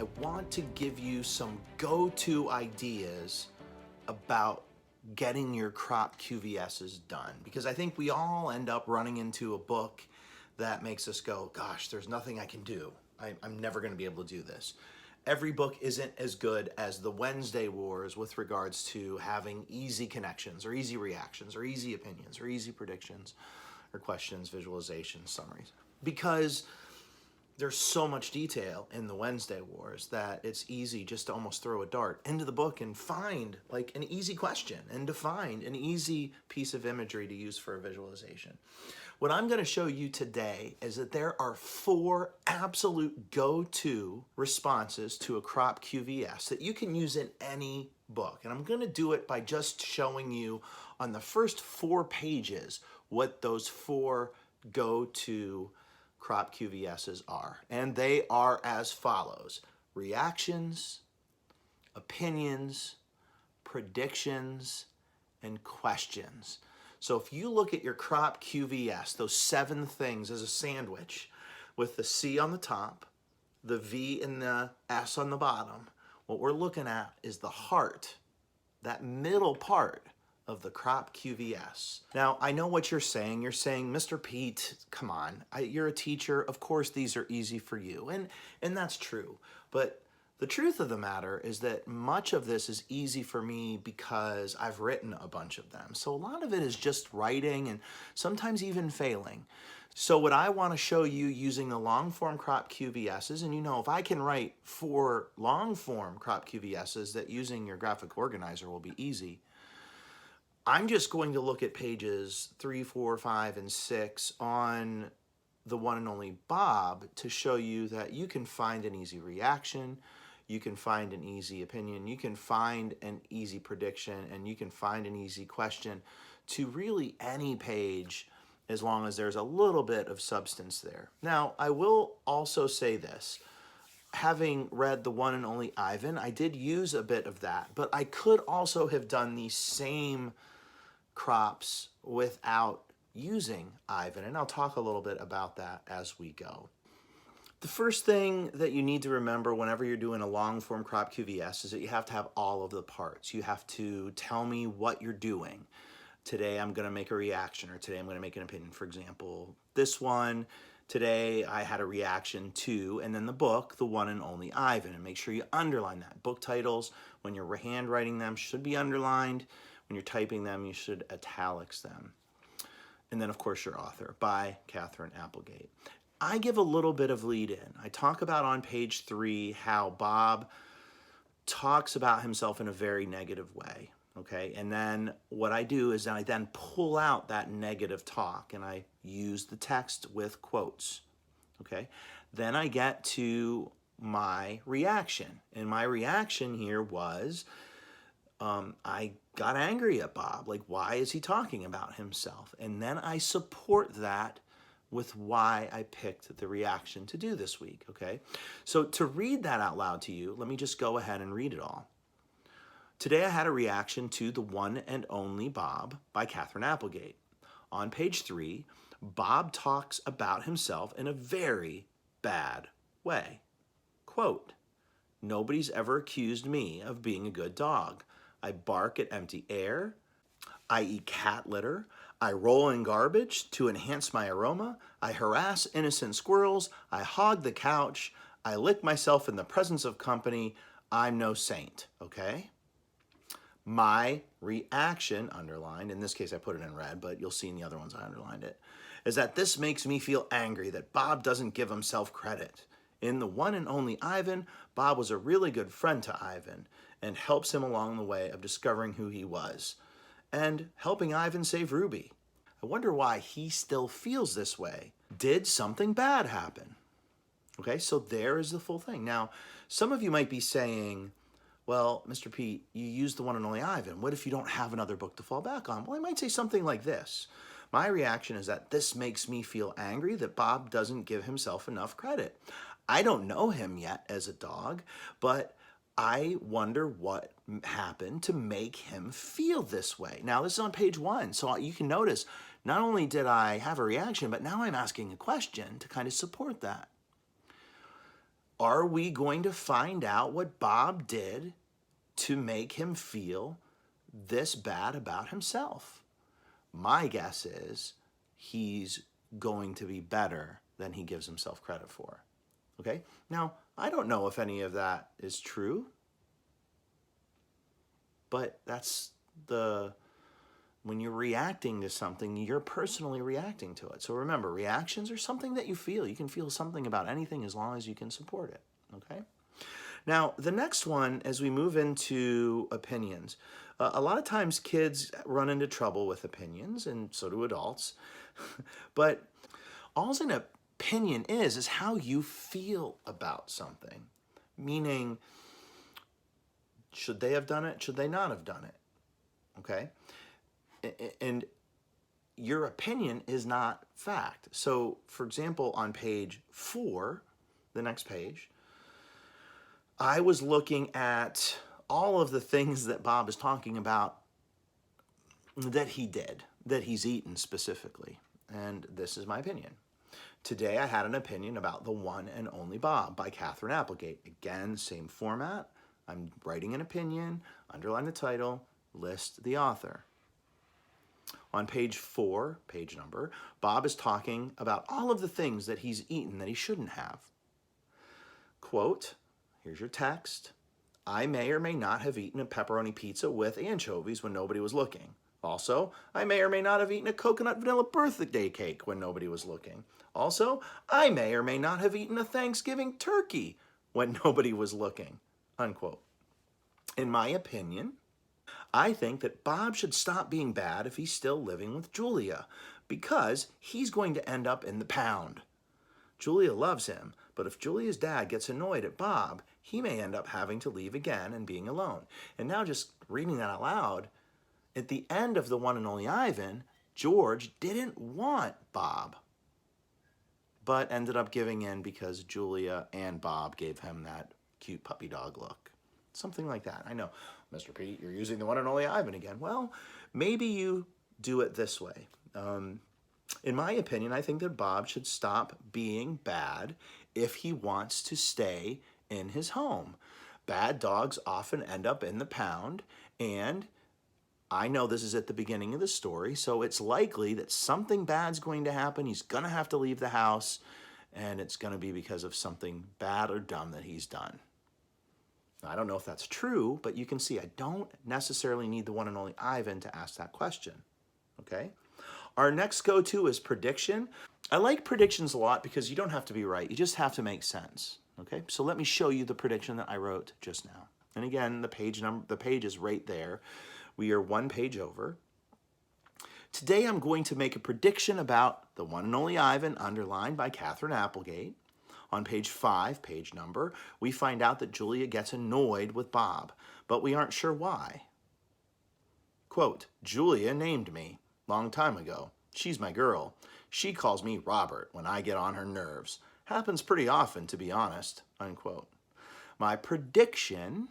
I want to give you some go-to ideas about getting your CROP-QVSs done, because I think we all end up running into a book that makes us go, gosh, there's nothing I can do. I'm never going to be able to do this. Every book isn't as good as the Wednesday Wars with regards to having easy connections or easy reactions or easy opinions or easy predictions or questions, visualizations, summaries. Because there's so much detail in the Wednesday Wars that it's easy just to almost throw a dart into the book and find like an easy question and to find an easy piece of imagery to use for a visualization. What I'm going to show you today is that there are 4 absolute go-to responses to a CROP-QVS that you can use in any book. And I'm going to do it by just showing you on the first 4 pages what those 4 go-to CROP-QVSs are. And they are as follows: reactions, opinions, predictions, and questions. So if you look at your CROP-QVS, those 7 things as a sandwich with the C on the top, the V and the S on the bottom, what we're looking at is the heart, that middle part of the CROP-QVS. Now, I know what you're saying. You're saying, Mr. Pete, come on, you're a teacher. Of course, these are easy for you. And that's true. But the truth of the matter is that much of this is easy for me because I've written a bunch of them. So a lot of it is just writing and sometimes even failing. So what I want to show you using the long form CROP-QVSs, and you know, if I can write 4 long form CROP-QVSs, that using your graphic organizer will be easy. I'm just going to look at pages 3, 4, 5, and 6 on the one and only Bob to show you that you can find an easy reaction, you can find an easy opinion, you can find an easy prediction, and you can find an easy question to really any page as long as there's a little bit of substance there. Now, I will also say this. Having read the one and only Ivan, I did use a bit of that, but I could also have done these same crops without using Ivan, and I'll talk a little bit about that as we go. The first thing that you need to remember whenever you're doing a long form CROP-QVS is that you have to have all of the parts. You have to tell me what you're doing. Today I'm going to make a reaction, or today I'm going to make an opinion. For example, this one, today I had a reaction to, and then the book, the one and only Ivan, and make sure you underline that. Book titles, when you're handwriting them, should be underlined. When you're typing them, you should italics them. And then, of course, your author, by Catherine Applegate. I give a little bit of lead in. I talk about on page 3 how Bob talks about himself in a very negative way, okay? And then what I do is I then pull out that negative talk and I use the text with quotes, okay? Then I get to my reaction. And my reaction here was, I got angry at Bob. Like, why is he talking about himself? And then I support that with why I picked the reaction to do this week, okay? So to read that out loud to you, let me just go ahead and read it all. Today I had a reaction to The One and Only Bob by Catherine Applegate. On page 3, Bob talks about himself in a very bad way. Quote, "Nobody's ever accused me of being a good dog. I bark at empty air. I eat cat litter. I roll in garbage to enhance my aroma. I harass innocent squirrels. I hog the couch. I lick myself in the presence of company. I'm no saint," okay? My reaction, underlined, in this case I put it in red, but you'll see in the other ones I underlined it, is that this makes me feel angry that Bob doesn't give himself credit. In The One and Only Ivan, Bob was a really good friend to Ivan and helps him along the way of discovering who he was and helping Ivan save Ruby. I wonder why he still feels this way. Did something bad happen? Okay, so there is the full thing. Now, some of you might be saying, well, Mr. Pete, you used The One and Only Ivan. What if you don't have another book to fall back on? Well, I might say something like this. My reaction is that this makes me feel angry that Bob doesn't give himself enough credit. I don't know him yet as a dog, but I wonder what happened to make him feel this way. Now, this is on page 1, so you can notice not only did I have a reaction, but now I'm asking a question to kind of support that. Are we going to find out what Bob did to make him feel this bad about himself? My guess is he's going to be better than he gives himself credit for. Okay? Now, I don't know if any of that is true, but that's when you're reacting to something, you're personally reacting to it. So remember, reactions are something that you feel. You can feel something about anything as long as you can support it. Okay? Now, the next one, as we move into opinions, a lot of times kids run into trouble with opinions, and so do adults. But all an opinion is how you feel about something. Meaning, should they have done it? Should they not have done it? Okay? And your opinion is not fact. So, for example, on page 4, the next page, I was looking at all of the things that Bob is talking about that he did, that he's eaten specifically. And this is my opinion. Today I had an opinion about The One and Only Bob by Catherine Applegate. Again, same format. I'm writing an opinion, underline the title, list the author. On page 4, page number, Bob is talking about all of the things that he's eaten that he shouldn't have. Quote, here's your text. I may or may not have eaten a pepperoni pizza with anchovies when nobody was looking. Also, I may or may not have eaten a coconut vanilla birthday cake when nobody was looking. Also, I may or may not have eaten a Thanksgiving turkey when nobody was looking. Unquote. In my opinion, I think that Bob should stop being bad if he's still living with Julia, because he's going to end up in the pound. Julia loves him, but if Julia's dad gets annoyed at Bob, he may end up having to leave again and being alone. And now just reading that out loud, at the end of The One and Only Ivan, George didn't want Bob, but ended up giving in because Julia and Bob gave him that cute puppy dog look. Something like that. I know, Mr. Pete, you're using The One and Only Ivan again. Well, maybe you do it this way. In my opinion, I think that Bob should stop being bad if he wants to stay in his home. Bad dogs often end up in the pound, and I know this is at the beginning of the story, so it's likely that something bad's going to happen. He's going to have to leave the house, and it's going to be because of something bad or dumb that he's done. Now, I don't know if that's true, but you can see I don't necessarily need The One and Only Ivan to ask that question. Okay? Our next go-to is prediction. I like predictions a lot because you don't have to be right. You just have to make sense. Okay? So let me show you the prediction that I wrote just now. And again, the page is right there. We are one page over. Today I'm going to make a prediction about The One and Only Ivan, underlined by Catherine Applegate. On page 5, page number, we find out that Julia gets annoyed with Bob, but we aren't sure why. Quote, Julia named me long time ago. She's my girl. She calls me Robert when I get on her nerves. Happens pretty often, to be honest. Unquote. My prediction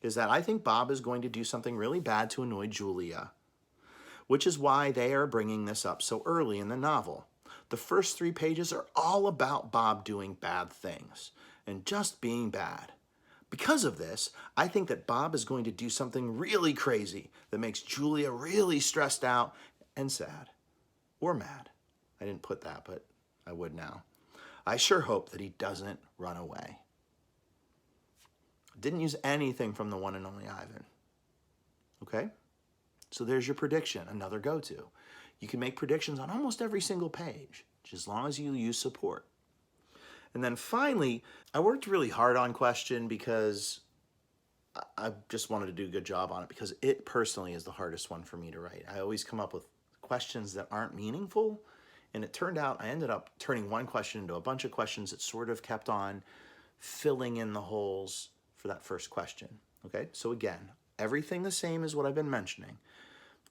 is that I think Bob is going to do something really bad to annoy Julia, which is why they are bringing this up so early in the novel. The first 3 pages are all about Bob doing bad things and just being bad. Because of this, I think that Bob is going to do something really crazy that makes Julia really stressed out and sad. Or mad. I didn't put that, but I would now. I sure hope that he doesn't run away. Didn't use anything from The One and Only Ivan. Okay? So there's your prediction, another go-to. You can make predictions on almost every single page, as long as you use support. And then finally, I worked really hard on question because I just wanted to do a good job on it, because it personally is the hardest one for me to write. I always come up with questions that aren't meaningful, and it turned out I ended up turning one question into a bunch of questions that sort of kept on filling in the holes for that first question. Okay, so again, everything the same as what I've been mentioning.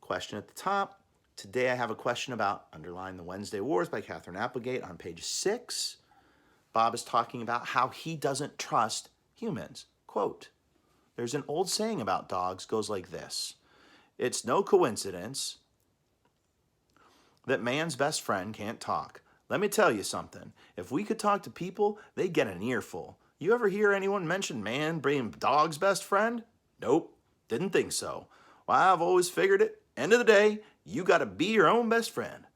Question at the top. Today I have a question about, underline The Wednesday Wars by Catherine Applegate on page 6. Bob is talking about how he doesn't trust humans. Quote, there's an old saying about dogs, goes like this. It's no coincidence that man's best friend can't talk. Let me tell you something. If we could talk to people, they'd get an earful. You ever hear anyone mention man being dog's best friend? Nope, didn't think so. Well, I've always figured it. End of the day, you gotta be your own best friend.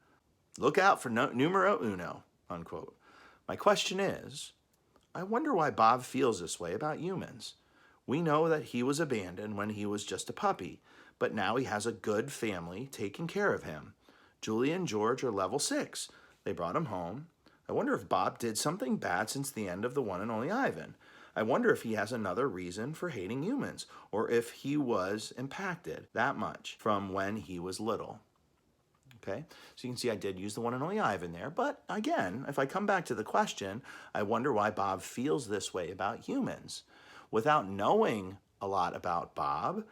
Look out for numero uno, unquote. My question is, I wonder why Bob feels this way about humans. We know that he was abandoned when he was just a puppy, but now he has a good family taking care of him. Julie and George are level 6. They brought him home. I wonder if Bob did something bad since the end of The One and Only Ivan. I wonder if he has another reason for hating humans, or if he was impacted that much from when he was little. Okay, so you can see I did use The One and Only Ivan there, but again, if I come back to the question, I wonder why Bob feels this way about humans. Without knowing a lot about Bob,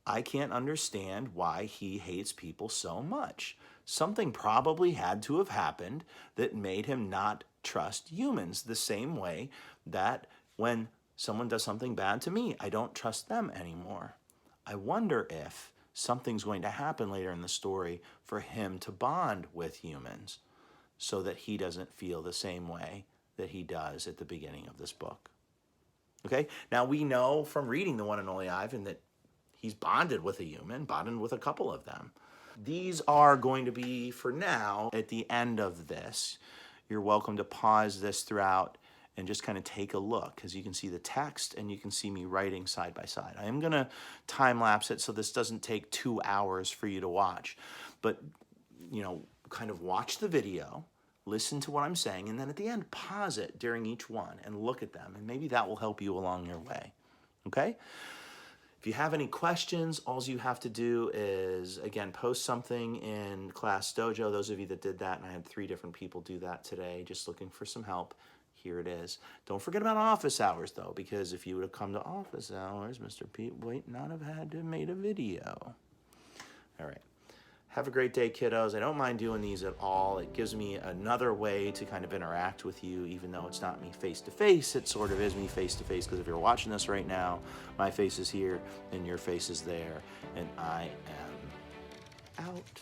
I can't understand why he hates people so much. Something probably had to have happened that made him not trust humans the same way that when someone does something bad to me, I don't trust them anymore. I wonder if something's going to happen later in the story for him to bond with humans so that he doesn't feel the same way that he does at the beginning of this book. Okay, now we know from reading The One and Only Ivan that he's bonded with a human, bonded with a couple of them. These are going to be, for now, at the end of this. You're welcome to pause this throughout and just kind of take a look, because you can see the text and you can see me writing side by side. I am going to time lapse it so this doesn't take 2 hours for you to watch. But, you know, kind of watch the video, listen to what I'm saying, and then at the end, pause it during each one and look at them. And maybe that will help you along your way. Okay? If you have any questions, all you have to do is, again, post something in Class Dojo. Those of you that did that, and I had 3 different people do that today, just looking for some help. Here it is. Don't forget about office hours, though, because if you would have come to office hours, Mr. Pete might not have had to have made a video. All right. Have a great day, kiddos. I don't mind doing these at all. It gives me another way to kind of interact with you, even though it's not me face-to-face. It sort of is me face-to-face, because if you're watching this right now, my face is here and your face is there, and I am out.